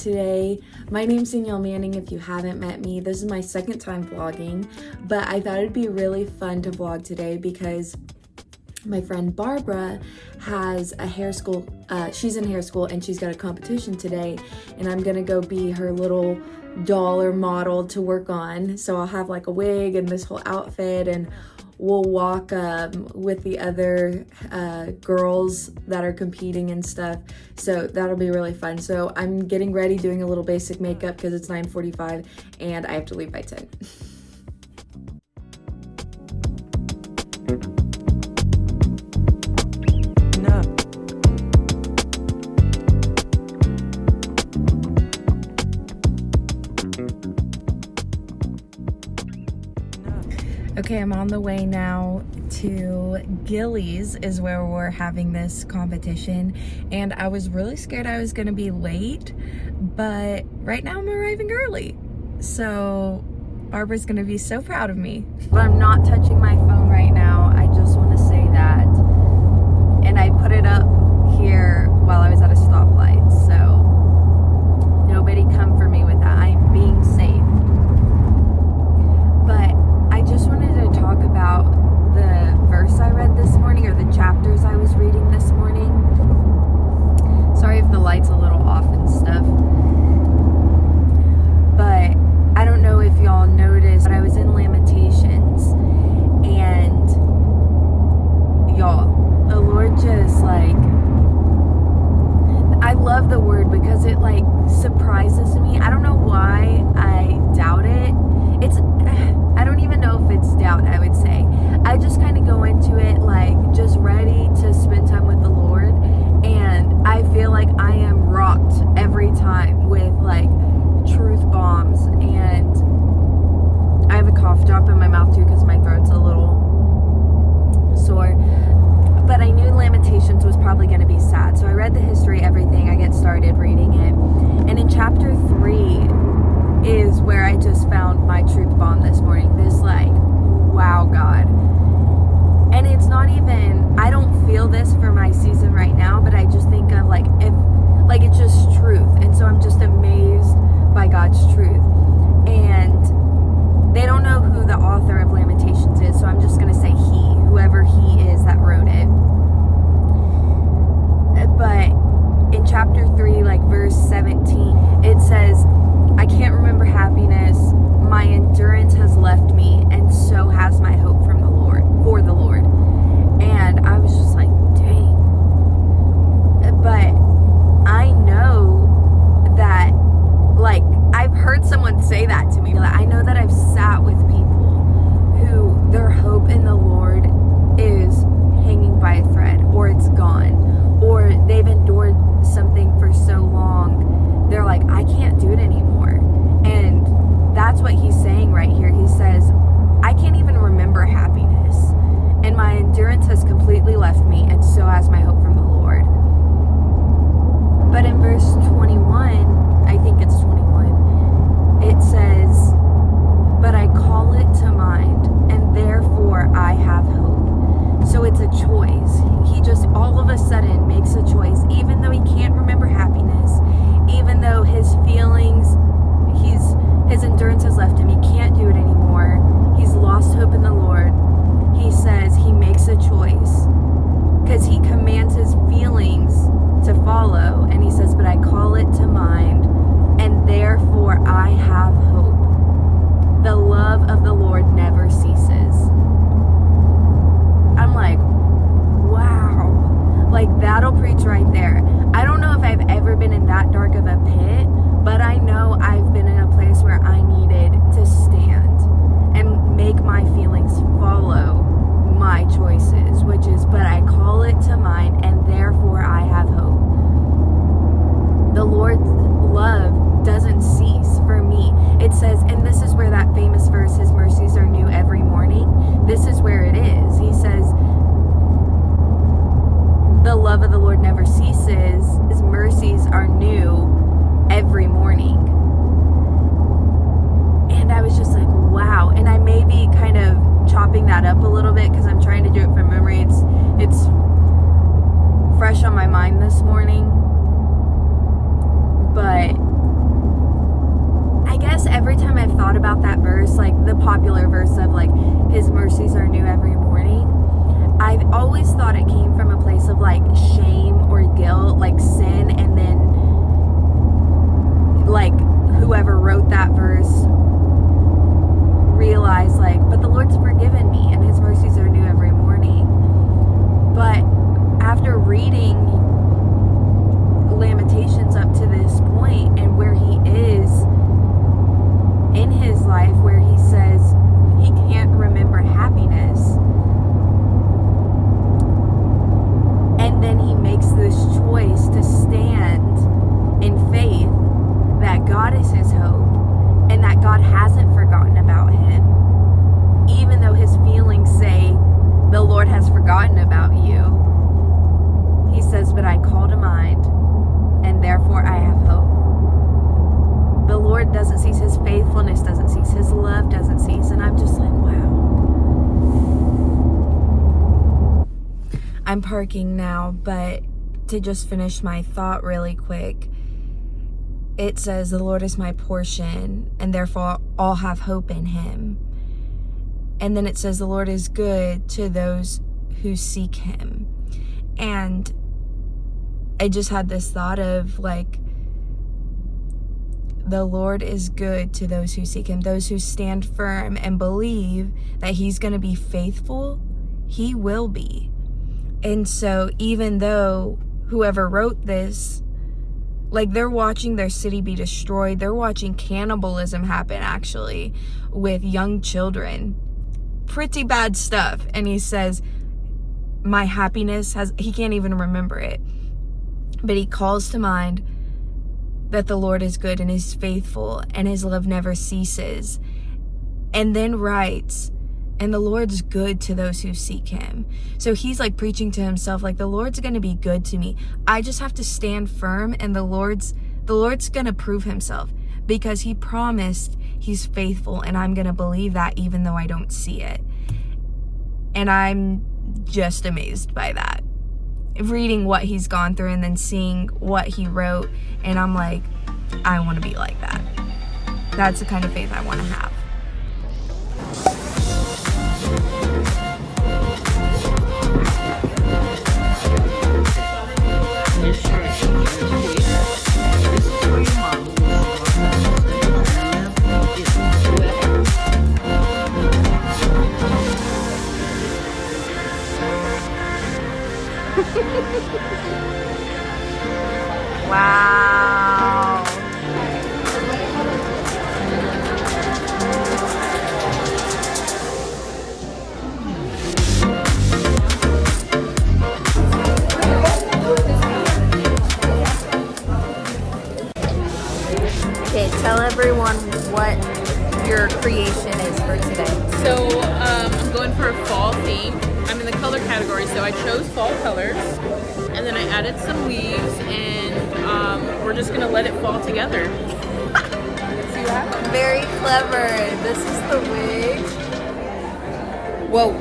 today. My name's Danielle Manning if you haven't met me. This is my second time vlogging, but I thought it'd be really fun to vlog today because my friend Barbara has a hair school, she's in hair school and she's got a competition today, and I'm gonna go be her little doll or model to work on. So I'll have like a wig and this whole outfit, and we'll walk with the other girls that are competing and stuff. So that'll be really fun. So I'm getting ready, doing a little basic makeup because it's 9:45 and I have to leave by 10. Okay, I'm on the way now to Gillies is where we're having this competition, and I was really scared I was gonna be late, but right now I'm arriving early. So Barbara's gonna be so proud of me. But I'm not touching my phone right now, I just wanna say that. And I put it up here while I was at a stoplight, so nobody come for me with that. I'm being safe. But I just wanted to talk about the verse I read this morning, or the chapters I was reading this morning. Sorry if the light's a little off and stuff. But I don't know if y'all noticed, but I was in Lamentations, and y'all, the Lord just like, I love the word because it like surprises me. I don't know why I doubt it. I don't even know if it's doubt, I would say. I just kind of go into it like just ready to spend time with the Lord, and I feel like I am rocked every time with like truth bombs, and I have a cough drop in my mouth too because my throat's a little sore. But I knew Lamentations was probably going to be sad, so I read the history, everything. I get started reading it, and in chapter 3 is where I just found my truth bomb this morning. This like, wow, God. And it's not even, I don't feel this for my season right now, but I just think of like, if like, it's just truth. And so I'm just amazed by God's truth. And they don't know who the author of Lamentations is, so I'm just going to say whoever he is that wrote it. But in chapter 3, like verse 17, it says, I can't remember happiness. My endurance has left me, and so has my hope from the Lord, for the Lord. And I was just like, dang. But I know that, like, I've heard someone say that to me. I know that I've sat with people who their hope in the Lord is hanging by a thread, or it's gone, or they've endured something for so long, they're like, I can't do it anymore. And that's what he's saying right here. He says, I can't even remember happiness, and my endurance has completely left me, and so has my hope from the Lord. But in verse 21, I think it's 21, it says, but I call it to mind, and therefore I have hope. So it's a choice. He just all of a sudden makes a choice, even though he can't remember happiness, even though his feelings, his endurance has left him, he can't do it anymore, he's lost hope in the Lord. He says he makes a choice because he commands his feelings to follow, and he says, but I call it to mind, and therefore I have hope. The love of the Lord never ceases. I'm like, wow, like that'll preach right there. I don't know if I've ever been in that dark of a pit, but I know I've been in a place where I needed to stand and make my feelings follow my choices, which is, but I call it to mind, and therefore I have hope. The Lord's love doesn't cease for me. It says, and this is where that famous verse, his mercies are new every morning, this is where it is. He says, the love of the Lord never ceases, his mercies are new every morning. And I was just like, wow. And I may be kind of chopping that up a little bit because I'm trying to do it from memory. It's fresh on my mind this morning. But verse, like the popular verse of like, his mercies are new every morning, I've always thought it came from a place of like shame or guilt, like sin, and then like whoever wrote that verse realized like, but the Lord's forgiven me and his mercies are new every morning. But after reading Lamentations up to this point and where he is in his life, where he says he can't remember happiness, and then he makes this choice to stand in faith that God is his hope and that God hasn't forgotten about him, even though his feelings say the Lord has forgotten about you. He says, but I call to mind, and therefore I have hope. The Lord doesn't cease, his faithfulness doesn't cease, his love doesn't cease. And I'm just like, wow. I'm parking now, but to just finish my thought really quick, it says, the Lord is my portion, and therefore I'll have hope in him. And then it says, the Lord is good to those who seek him. And I just had this thought of like, the Lord is good to those who seek him, those who stand firm and believe that he's going to be faithful. He will be. And so even though whoever wrote this, like, they're watching their city be destroyed, they're watching cannibalism happen actually with young children, pretty bad stuff. And he says, my happiness he can't even remember it, but he calls to mind that the Lord is good and is faithful and his love never ceases. And then writes, and the Lord's good to those who seek him. So he's like preaching to himself, like, the Lord's going to be good to me. I just have to stand firm, and the Lord's going to prove himself, because he promised he's faithful, and I'm going to believe that even though I don't see it. And I'm just amazed by that, reading what he's gone through and then seeing what he wrote, and I'm like, I want to be like that. That's the kind of faith I want to have. Wow. Okay, tell everyone what your creation is for today. So I'm going for a fall theme. I'm in the color category, so I chose fall colors, and then I added some leaves, and we're just gonna let it fall together. See what happens? Very clever. This is the wig. Whoa.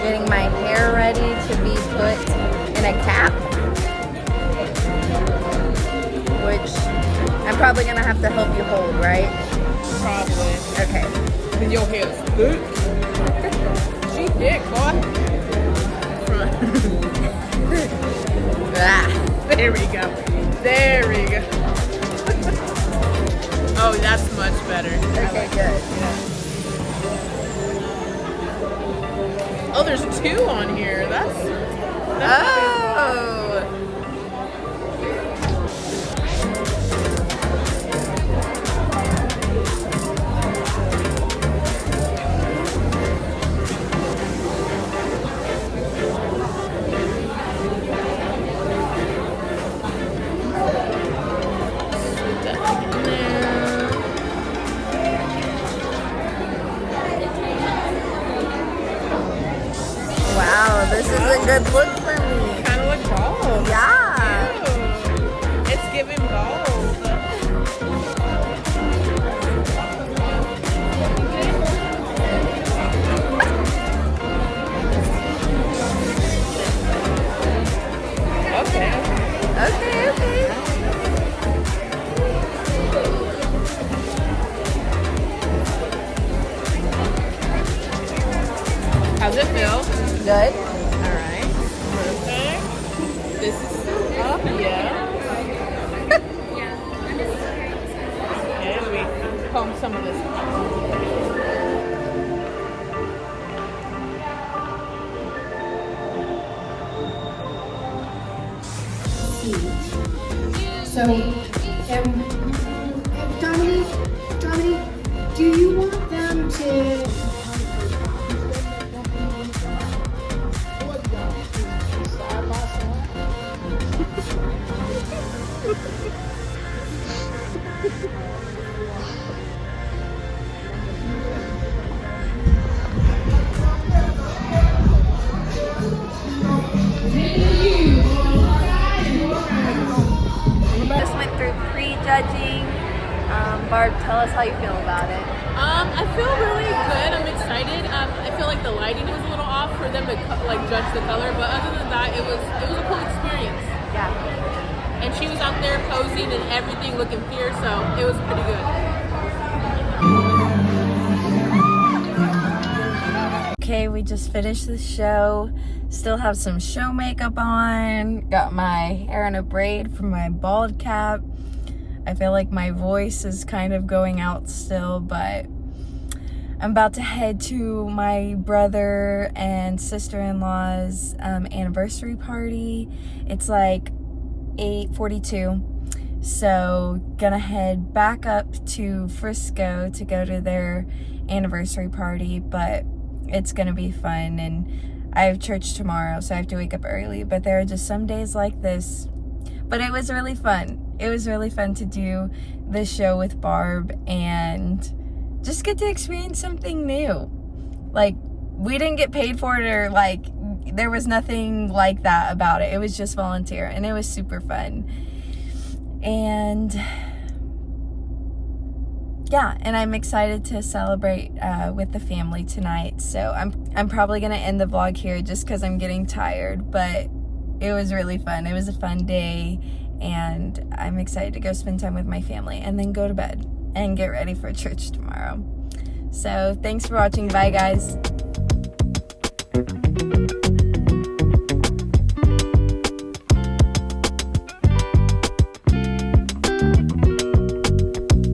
Getting my hair ready to be put in a cap, which I'm probably gonna have to help you hold, right? Probably. Okay. With your hair's thick. She thick, boy. There we go. There we go. Oh, that's much better. Okay, good. Oh, there's two on here. That's Oh. Wow, this is a good look for me. kind of like gold. Yeah. Ew. It's giving gold. Okay. feel? Good. All right. Perfect. This is up, yeah. Okay, let me comb some of this off. So, Dominique, do you want them to? Just went through pre-judging. Barb, tell us how you feel about it. I feel really good. I'm excited. I feel like the lighting was a little off for them to judge the color, but other than that, it was a cool experience. Yeah. And she was out there posing and everything, looking fierce, so it was pretty good. Okay, we just finished the show. Still have some show makeup on. Got my hair in a braid from my bald cap. I feel like my voice is kind of going out still, but I'm about to head to my brother and sister-in-law's anniversary party. It's like 8:42. So gonna head back up to Frisco to go to their anniversary party, but it's gonna be fun. And I have church tomorrow, so I have to wake up early, but there are just some days like this. But it was really fun. It was really fun to do this show with Barb and just get to experience something new. Like, we didn't get paid for it, or like there was nothing like that about it. It was just volunteer, and it was super fun. And yeah, and I'm excited to celebrate with the family tonight. So I'm probably gonna end the vlog here just because I'm getting tired, but it was really fun. It was a fun day, and I'm excited to go spend time with my family and then go to bed and get ready for church tomorrow. So thanks for watching. Bye, guys.